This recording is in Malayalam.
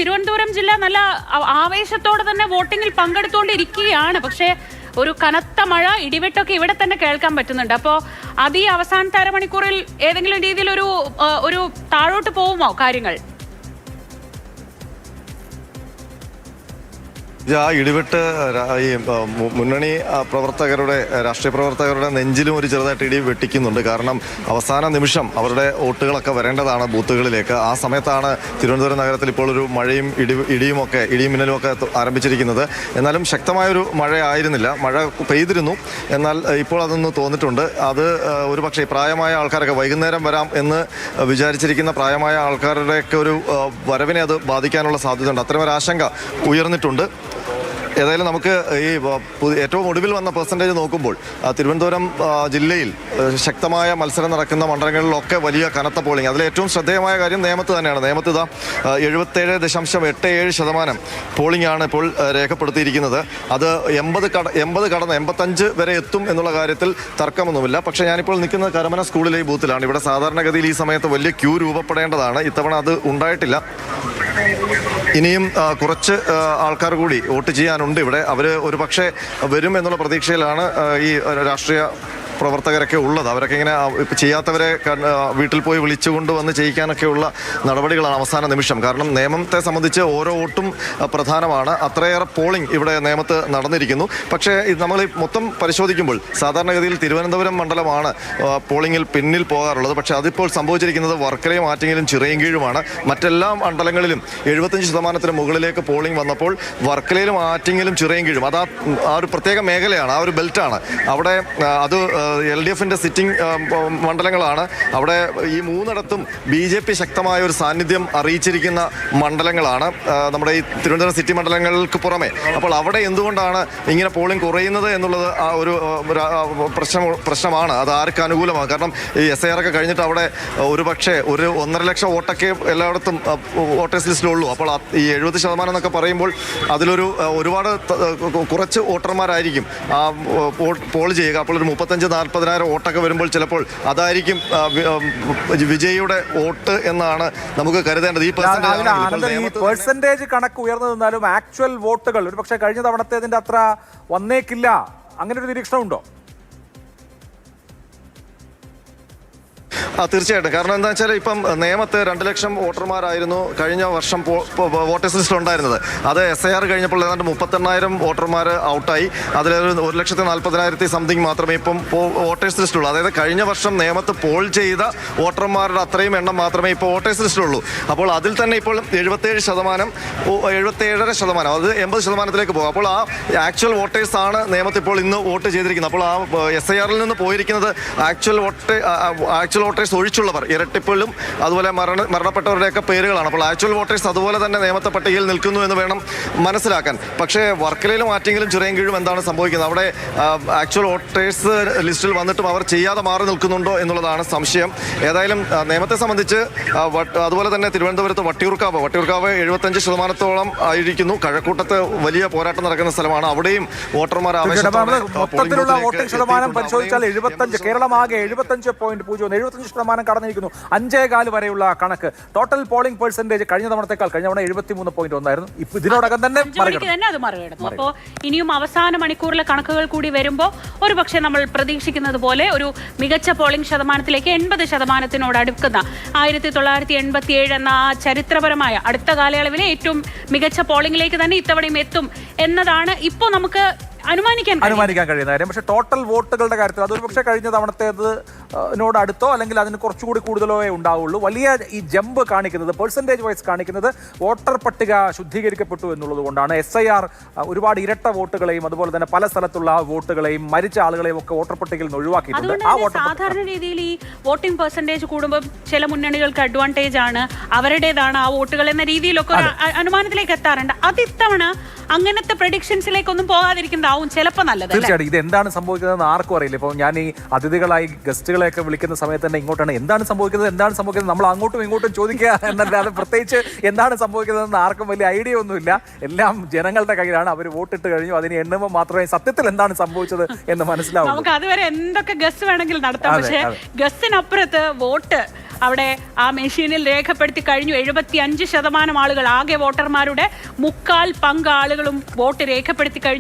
തിരുവനന്തപുരം ജില്ല നല്ല ആവേശത്തോടെ തന്നെ വോട്ടിങ്ങിൽ പങ്കെടുത്തുകൊണ്ടിരിക്കുകയാണ്. പക്ഷേ ഒരു കനത്ത മഴ, ഇടിവെട്ടൊക്കെ ഇവിടെ തന്നെ കേൾക്കാൻ പറ്റുന്നുണ്ട്. അപ്പോൾ അത് ഈ അവസാനത്തെ അരമണിക്കൂറിൽ ഏതെങ്കിലും രീതിയിൽ ഒരു താഴോട്ട് പോകുമോ കാര്യങ്ങൾ? ആ ഇടിവെട്ട് ഈ മുന്നണി പ്രവർത്തകരുടെ, രാഷ്ട്രീയ പ്രവർത്തകരുടെ നെഞ്ചിലും ഒരു ചെറുതായിട്ട് ഇടി വെട്ടിക്കുന്നുണ്ട്. കാരണം അവസാന നിമിഷം അവരുടെ വോട്ടുകളൊക്കെ വരേണ്ടതാണ് ബൂത്തുകളിലേക്ക്. ആ സമയത്താണ് തിരുവനന്തപുരം നഗരത്തിൽ ഇപ്പോൾ ഒരു മഴയും ഇടിയും മിന്നലും ഒക്കെ ആരംഭിച്ചിരിക്കുന്നത്. എന്നാലും ശക്തമായൊരു മഴ ആയിരുന്നില്ല. മഴ പെയ്തിരുന്നു, എന്നാൽ ഇപ്പോൾ അതൊന്ന് തോന്നിട്ടുണ്ട്. അത് ഒരു പക്ഷേ പ്രായമായ ആൾക്കാരൊക്കെ വൈകുന്നേരം വരാം എന്ന് വിചാരിച്ചിരിക്കുന്ന പ്രായമായ ആൾക്കാരുടെയൊക്കെ ഒരു വരവിനെ അത് ബാധിക്കാനുള്ള സാധ്യതയുണ്ട്. അത്തരമൊരു ആശങ്ക ഉയർന്നിട്ടുണ്ട്. ഏതായാലും നമുക്ക് ഈ ഏറ്റവും ഒടുവിൽ വന്ന പെർസെൻറ്റേജ് നോക്കുമ്പോൾ തിരുവനന്തപുരം ജില്ലയിൽ ശക്തമായ മത്സരം നടക്കുന്ന മണ്ഡലങ്ങളിലൊക്കെ വലിയ കനത്ത പോളിംഗ്. അതിൽ ഏറ്റവും ശ്രദ്ധേയമായ കാര്യം നേമത്ത് തന്നെയാണ്. നേമത്ത് 77.87% പോളിംഗ് ആണ് ഇപ്പോൾ രേഖപ്പെടുത്തിയിരിക്കുന്നത്. അത് 85 വരെ എത്തും എന്നുള്ള കാര്യത്തിൽ തർക്കമൊന്നുമില്ല. പക്ഷേ ഞാനിപ്പോൾ നിൽക്കുന്നത് കരമന സ്കൂളിലെ ഈ ബൂത്തിലാണ്. ഇവിടെ സാധാരണഗതിയിൽ ഈ സമയത്ത് വലിയ ക്യൂ രൂപപ്പെടേണ്ടതാണ്. ഇത്തവണ അത് ഉണ്ടായിട്ടില്ല. ഇനിയും കുറച്ച് ആൾക്കാർ കൂടി വോട്ട് ചെയ്യാനുണ്ട് ഇവിടെ. അവർ ഒരു പക്ഷേ വരും എന്നുള്ള പ്രതീക്ഷയിലാണ് ഈ രാഷ്ട്രീയ പ്രവർത്തകരൊക്കെ ഉള്ളത്. അവരൊക്കെ ഇങ്ങനെ ചെയ്യാത്തവരെ വീട്ടിൽ പോയി വിളിച്ചുകൊണ്ട് വന്ന് ചെയ്യിക്കാനൊക്കെയുള്ള നടപടികളാണ് അവസാന നിമിഷം. കാരണം നിയമത്തെ സംബന്ധിച്ച് ഓരോ വോട്ടും പ്രധാനമാണ്. അത്രയേറെ പോളിംഗ് ഇവിടെ നിയമത്ത് നടന്നിരിക്കുന്നു. പക്ഷേ നമ്മൾ മൊത്തം പരിശോധിക്കുമ്പോൾ സാധാരണഗതിയിൽ തിരുവനന്തപുരം മണ്ഡലമാണ് പോളിംഗിൽ പിന്നിൽ പോകാറുള്ളത്. പക്ഷേ അതിപ്പോൾ സംഭവിച്ചിരിക്കുന്നത് വർക്കലയും ആറ്റിങ്ങലും ചിറയൻകീഴുമാണ്. മറ്റെല്ലാ മണ്ഡലങ്ങളിലും 75% മുകളിലേക്ക് പോളിംഗ് വന്നപ്പോൾ വർക്കലയിലും ആറ്റിങ്ങലും ചിറയൻകീഴും അത് ആ ഒരു പ്രത്യേക മേഖലയാണ്, ആ ഒരു ബെൽറ്റാണ്. അവിടെ അത് LDFന്റെ സിറ്റിംഗ് മണ്ഡലങ്ങളാണ്. അവിടെ ഈ മൂന്നിടത്തും BJP ശക്തമായ ഒരു സാന്നിധ്യം അറിയിച്ചിരിക്കുന്ന മണ്ഡലങ്ങളാണ് നമ്മുടെ ഈ തിരുവനന്തപുരം സിറ്റി മണ്ഡലങ്ങൾക്ക് പുറമെ. അപ്പോൾ അവിടെ എന്തുകൊണ്ടാണ് ഇങ്ങനെ പോളിംഗ് കുറയുന്നത് എന്നുള്ളത് ഒരു പ്രശ്നമാണ്. അത് ആർക്ക് അനുകൂലമാണ്? കാരണം ഈ SIR ഒക്കെ കഴിഞ്ഞിട്ട് അവിടെ ഒരു പക്ഷേ 1.5 ലക്ഷം വോട്ടൊക്കെ എല്ലായിടത്തും വോട്ടേഴ്സ് ലിസ്റ്റിലുള്ളൂ. അപ്പോൾ ഈ 70% എന്നൊക്കെ പറയുമ്പോൾ അതിലൊരു ഒരുപാട് കുറച്ച് വോട്ടർമാരായിരിക്കും പോൾ ചെയ്യുക. അപ്പോൾ ഒരു 35,000-40,000 വോട്ടൊക്കെ വരുമ്പോൾ ചിലപ്പോൾ അതായിരിക്കും വിജയിയുടെ വോട്ട് എന്നാണ് നമുക്ക് കരുതേണ്ടത്. ഈ പെർസെന്റേജ് കണക്ക് ഉയർന്നു നിന്നാലും ആക്ച്വൽ വോട്ടുകൾ ഒരു പക്ഷേ കഴിഞ്ഞ തവണത്തേതിന്റെ അത്ര വന്നേക്കില്ല. അങ്ങനെ ഒരു നിരീക്ഷണം ഉണ്ടോ? തീർച്ചയായിട്ടും. കാരണം എന്താ വെച്ചാൽ ഇപ്പം നേമത്ത് 2 ലക്ഷം വോട്ടർമാരായിരുന്നു കഴിഞ്ഞ വർഷം വോട്ടേഴ്സ് ലിസ്റ്റിൽ ഉണ്ടായിരുന്നത്. അത് SIR കഴിഞ്ഞപ്പോൾ ഏതാണ്ട് 38,000 വോട്ടർമാർ ഔട്ടായി. അതിൽ 1,40,000 സംതിങ് മാത്രമേ ഇപ്പം വോട്ടേഴ്സ് ലിസ്റ്റിലുള്ളൂ. അതായത് കഴിഞ്ഞ വർഷം നേമത്ത് പോൾ ചെയ്ത വോട്ടർമാരുടെ അത്രയും എണ്ണം മാത്രമേ ഇപ്പോൾ വോട്ടേഴ്സ് ലിസ്റ്റിലുള്ളൂ. അപ്പോൾ അതിൽ തന്നെ ഇപ്പോൾ 77%, 77.5%, അത് 80%-ലേക്ക് പോകും. അപ്പോൾ ആ ആക്ച്വൽ വോട്ടേഴ്സ് ആണ് നേമത്ത് ഇപ്പോൾ ഇന്ന് വോട്ട് ചെയ്തിരിക്കുന്നത്. അപ്പോൾ ആ SIR നിന്ന് പോയിരിക്കുന്നത് ആക്ച്വൽ വോട്ടേഴ്സ് ഒഴിച്ചുള്ളവർ, ഇരട്ടിപ്പുകളും അതുപോലെ മരണപ്പെട്ടവരുടെയൊക്കെ പേരുകളാണ്. അപ്പോൾ ആക്ച്വൽ വോട്ടേഴ്സ് അതുപോലെ തന്നെ നിയമത്തെ പട്ടികയിൽ നിൽക്കുന്നു എന്ന് വേണം മനസ്സിലാക്കാൻ. പക്ഷേ വർക്കലയിലും ആറ്റിങ്ങലും ചിറയൻകീഴും എന്താണ് സംഭവിക്കുന്നത്? അവിടെ ആക്ച്വൽ വോട്ടേഴ്സ് ലിസ്റ്റിൽ വന്നിട്ടും അവർ ചെയ്യാതെ മാറി നിൽക്കുന്നുണ്ടോ എന്നുള്ളതാണ് സംശയം. ഏതായാലും നിയമത്തെ സംബന്ധിച്ച് അതുപോലെ തന്നെ തിരുവനന്തപുരത്ത് വട്ടിയൂർക്കാവ് 75% ആയിരിക്കുന്നു. കഴക്കൂട്ടത്ത് വലിയ പോരാട്ടം നടക്കുന്ന സ്ഥലമാണ്. അവിടെയും വോട്ടർമാർ മൊത്തത്തിലുള്ള വോട്ടിംഗ് ശതമാനം പരിശോധിച്ചാൽ 75, കേരളമാകെ 75% കടന്നിരിക്കുന്നു. 5.4 വരെയുള്ള കണക്ക്. ടോട്ടൽ പോളിംഗ് പെർസെന്റേജ് കഴിഞ്ഞ തവണത്തേക്കാൾ കഴിഞ്ഞ തവണ 73.1 ഇപ്പൊ ഇതിനോടകം തന്നെ മറികടന്നു. അപ്പോൾ ഇനിയും അവസാന മണിക്കൂറിലെ കണക്കുകൾ കൂടി വരുമ്പോൾ ഒരു പക്ഷേ നമ്മൾ പ്രതീക്ഷിക്കുന്നത് പോലെ ഒരു മികച്ച പോളിംഗ് ശതമാനത്തിലേക്ക് 80% അടുക്കുന്ന 1987 എന്ന ആ ചരിത്രപരമായ അടുത്ത കാലയളവിലെ ഏറ്റവും മികച്ച പോളിംഗിലേക്ക് തന്നെ ഇത്തവണയും എത്തും എന്നതാണ് ഇപ്പോൾ നമുക്ക് അനുമാനിക്കാൻ കഴിയുന്ന കാര്യം. പക്ഷേ ടോട്ടൽ വോട്ടുകളുടെ കാര്യത്തിൽ അതൊരു പക്ഷേ കഴിഞ്ഞ തവണത്തേതിനോട് അടുത്തോ അല്ലെങ്കിൽ അതിന് കുറച്ചുകൂടി കൂടുതലോ ഉണ്ടാവുള്ളൂ. വലിയ ഈ ജമ്പ് കാണിക്കുന്നത്, പെർസെൻറ്റേജ് വൈസ് കാണിക്കുന്നത് വോട്ടർ പട്ടിക ശുദ്ധീകരിക്കപ്പെട്ടു എന്നുള്ളത് കൊണ്ടാണ്. SIR ഒരുപാട് ഇരട്ട വോട്ടുകളെയും അതുപോലെ തന്നെ പല സ്ഥലത്തുള്ള വോട്ടുകളെയും മരിച്ച ആളുകളെയും ഒക്കെ വോട്ടർ പട്ടികയിൽ നിന്ന് ഒഴിവാക്കിയിട്ടുണ്ട്. സാധാരണ രീതിയിൽ ഈ വോട്ടിംഗ് പെർസെൻറ്റേജ് കൂടുമ്പോൾ ചില മുന്നണികൾക്ക് അഡ്വാൻറ്റേജ് ആണ്, അവരുടേതാണ് ആ വോട്ടുകൾ എന്ന രീതിയിലൊക്കെ ഒരു അനുമാനത്തിലേക്ക് എത്താറുണ്ട്. അത് ഇത്തവണ അങ്ങനത്തെ പ്രഡിക്ഷൻസിലേക്കൊന്നും പോകാതിരിക്കുന്നതാവും ചിലപ്പോൾ നല്ലത്. തീർച്ചയായിട്ടും. ഇത് എന്താണ് സംഭവിക്കുന്നതെന്ന് ആർക്കും അറിയില്ല. ഇപ്പോൾ ഞാൻ ഈ അതിഥികളായി ഗസ്റ്റുകളെയൊക്കെ വിളിക്കുന്ന സമയത്ത് തന്നെ ഇങ്ങോട്ടാണ് എന്താണ് സംഭവിക്കുന്നത് നമ്മൾ അങ്ങോട്ടും ഇങ്ങോട്ടും ചോദിക്കുക എന്നല്ലാതെ പ്രത്യേകിച്ച് എന്താണ് സംഭവിക്കുന്നതെന്ന് ആർക്കും വലിയ ഐഡിയ ഒന്നുമില്ല. എല്ലാം ജനങ്ങളുടെ കയ്യിലാണ്. അവർ വോട്ടിട്ട് കഴിഞ്ഞു, അതിന് എണ്ണുമ്പോൾ മാത്രമേ സത്യത്തിൽ എന്താണ് സംഭവിച്ചത് എന്ന് മനസ്സിലാവും. നമുക്ക് അതുവരെ എന്തൊക്കെ ഗസ് വേണമെങ്കിലും നടത്താം. പക്ഷേ ഗസ്സിനപ്പുറത്ത് വോട്ട് അവിടെ ആ മെഷീനിൽ രേഖപ്പെടുത്തി കഴിഞ്ഞു. 75% ആളുകൾ, ആകെ വോട്ടർമാരുടെ 3/4 ആളുകളും വോട്ട് രേഖപ്പെടുത്തി കഴിഞ്ഞു.